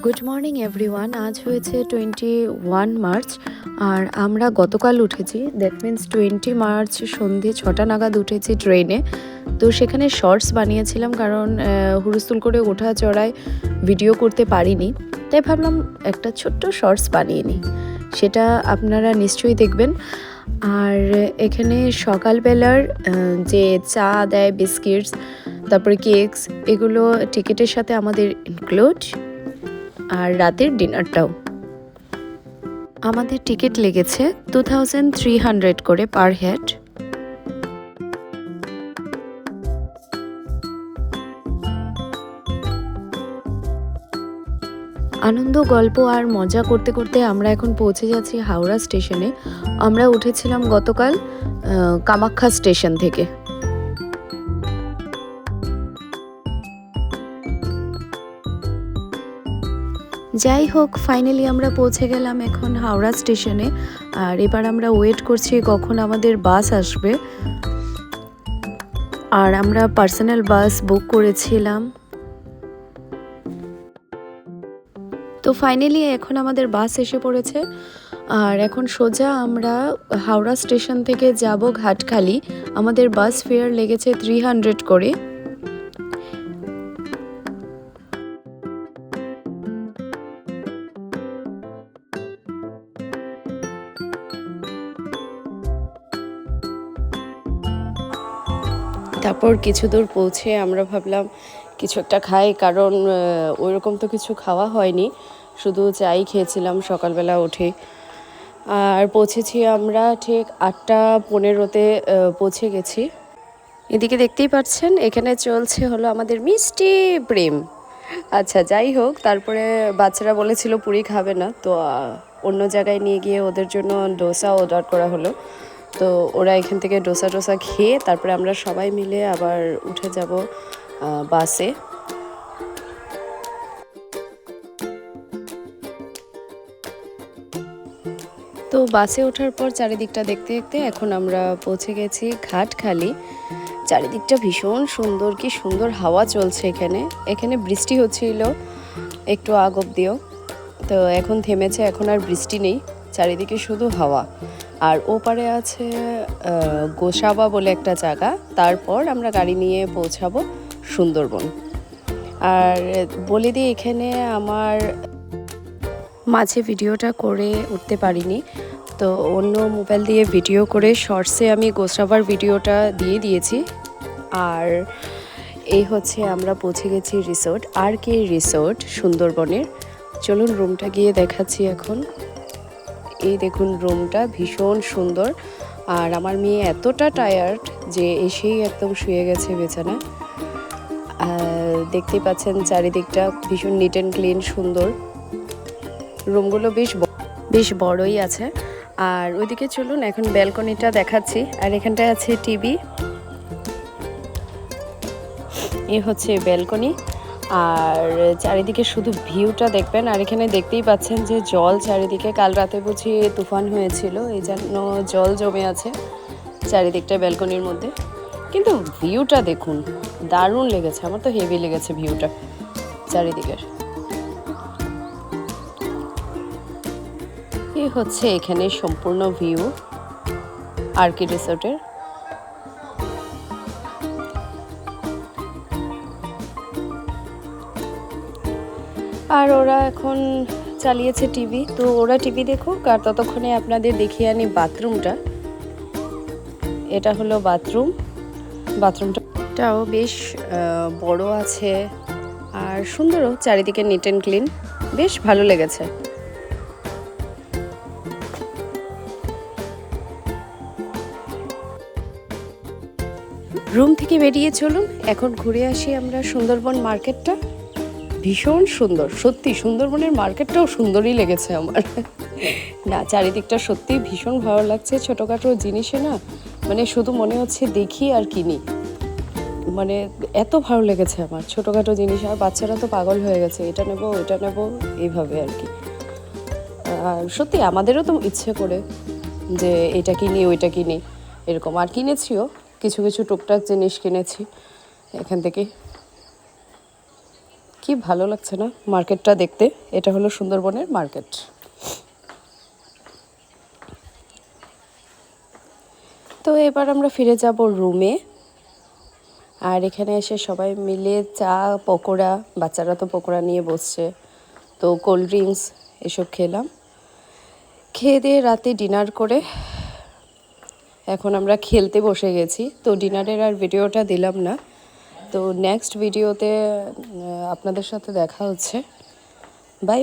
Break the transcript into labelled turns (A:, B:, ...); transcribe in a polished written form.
A: Good morning everyone. আজ হয়েছে 21 March আর আমরা গতকাল উঠেছি। দ্যাট মিন্স 20 মার্চ সন্ধে 6টা নাগাদ উঠেছি ট্রেনে। তো সেখানে শর্টস বানিয়েছিলাম কারণ হুড়স্থুল করে ওঠা চড়ায় ভিডিও করতে পারিনি, তাই ভাবলাম একটা ছোট্ট শর্টস বানিয়ে নিই, সেটা আপনারা নিশ্চয়ই দেখবেন। আর এখানে সকালবেলার যে চা দেয়, বিস্কিটস, তারপরে কেকস, এগুলো টিকিটের সাথে আমাদের ইনক্লুড। আর রাতের ডিনারটাও আমাদের টিকিট লেগেছে 2300 করে পার হেড। আনন্দ, গল্প আর মজা করতে করতে আমরা এখন পৌঁছে যাচ্ছি হাওড়া স্টেশনে। আমরা উঠেছিলাম গতকাল কামাখ্যা স্টেশন থেকে। যাই হোক, ফাইনালি আমরা পৌঁছে গেলাম এখন হাওড়া স্টেশনে। আর এবার আমরা ওয়েট করছি কখন আমাদের বাস আসবে। আর আমরা পার্সোনাল বাস বুক করেছিলাম। তো ফাইনালি এখন আমাদের বাস এসে পড়েছে। আর এখন সোজা আমরা হাওড়া স্টেশন থেকে যাব ঘাটখালি। আমাদের বাস ফেয়ার লেগেছে 300 করে। তারপর কিছু দূর পৌঁছে আমরা ভাবলাম কিছু একটা খাই, কারণ ওইরকম তো কিছু খাওয়া হয়নি, শুধু চাই খেয়েছিলাম সকালবেলা উঠে। আর পৌঁছেছি আমরা ঠিক 8:15-তে পৌঁছে গেছি। এদিকে দেখতেই পাচ্ছেন এখানে চলছে হলো আমাদের মিষ্টি প্রেম। আচ্ছা, যাই হোক, তারপরে বাচ্চারা বলেছিল পুরি খাবে না, তো অন্য জায়গায় নিয়ে গিয়ে ওদের জন্য ডোসা অর্ডার করা হলো। তো ওরা এখান থেকে ডোসা খেয়ে তারপরে আমরা সবাই মিলে আবার উঠে যাব বাসে। তো বাসে ওঠার পর চারিদিকটা দেখতে দেখতে এখন আমরা পৌঁছে গেছি ঘাটখালি। চারিদিকটা ভীষণ সুন্দর, কি সুন্দর হাওয়া চলছে এখানে। এখানে বৃষ্টি হচ্ছিল একটু আগ অব্দিও, তো এখন থেমেছে, এখন আর বৃষ্টি নেই, চারিদিকে শুধু হাওয়া। আর ওপারে আছে গোসাবা বলে একটা জায়গা। তারপর আমরা গাড়ি নিয়ে পৌঁছাবো সুন্দরবন। আর বলে দিই, এখানে আমার মাঝে ভিডিওটা করে উঠতে পারিনি, তো অন্য মোবাইল দিয়ে ভিডিও করে শর্টসে আমি গোসাবার ভিডিওটা দিয়ে দিয়েছি। আর এই হচ্ছে আমরা পৌঁছে গেছি রিসোর্ট, আর কে রিসোর্ট সুন্দরবনের। চলুন রুমটা গিয়ে দেখাচ্ছি এখন। এই দেখুন, রুমটা ভীষণ সুন্দর। আর আমার মেয়ে এতটা টায়ার্ড যে এসেই একদম শুয়ে গেছে বিছানায়। দেখতেই পাচ্ছেন চারিদিকটা ভীষণ নিট অ্যান্ড ক্লিন, সুন্দর। রুমগুলো বেশ বড়ই আছে। আর ওইদিকে চলুন এখন ব্যালকনিটা দেখাচ্ছি। আর এখানটায় আছে টিভি। এই হচ্ছে ব্যালকনি। আর চারিদিকে শুধু ভিউটা দেখবেন। আর এখানে দেখতেই পাচ্ছেন যে জল চারিদিকে, কাল রাতে বুঝি তুফান হয়েছিল, এই জন্য জল জমে আছে চারিদিকটা ব্যালকনির মধ্যে। কিন্তু ভিউটা দেখুন, দারুণ লেগেছে, আমার তো হেভি লেগেছে ভিউটা চারিদিকের। এই হচ্ছে এখানে সম্পূর্ণ ভিউ আর কে রিসোর্টের। আর ওরা এখন চালিয়েছে টিভি, তো ওরা টিভি দেখুক, আর ততক্ষণে আপনাদের দেখিয়ে আনি বাথরুমটা। এটা হলো বাথরুমটাও বেশ বড় আছে আর সুন্দরও, চারিদিকে নিট অ্যান্ড ক্লিন, বেশ ভালো লেগেছে। রুম থেকে বেরিয়ে চলুন এখন ঘুরে আসি আমরা সুন্দরবন মার্কেটটা। ভীষণ সুন্দর, সত্যি সুন্দরবনের মার্কেটটাও সুন্দরই লেগেছে আমার। না, চারিদিকটা সত্যি ভীষণ ভালো লাগছে। ছোটোখাটো জিনিসে না, মানে শুধু মনে হচ্ছে দেখি আর কিনি, মানে এত ভালো লেগেছে আমার ছোটোখাটো জিনিস। আর বাচ্চারা তো পাগল হয়ে গেছে, এটা নেবো ওইটা নেবো এইভাবে আর কি। আর সত্যি আমাদেরও তো ইচ্ছে করে যে এটা কিনি ওইটা কিনি এরকম। আর কিনেছিও, কিছু কিছু টুকটাক জিনিস কিনেছি এখান থেকে। কি ভালো লাগছে না মার্কেটটা দেখতে। এটা হলো সুন্দরবনের মার্কেট। তো এবার আমরা ফিরে যাব রুমে। আর এখানে এসে সবাই মিলে চা, পকোড়া, বাচ্চারা তো পকোড়া নিয়ে বসছে, তো কোল্ড ড্রিঙ্কস এসব খেলাম। খেয়ে দিয়ে রাতে ডিনার করে এখন আমরা খেলতে বসে গেছি। তো ডিনারের আর ভিডিওটা দিলাম না। তো নেক্সট ভিডিওতে আপনাদের সাথে দেখা হচ্ছে। বাই।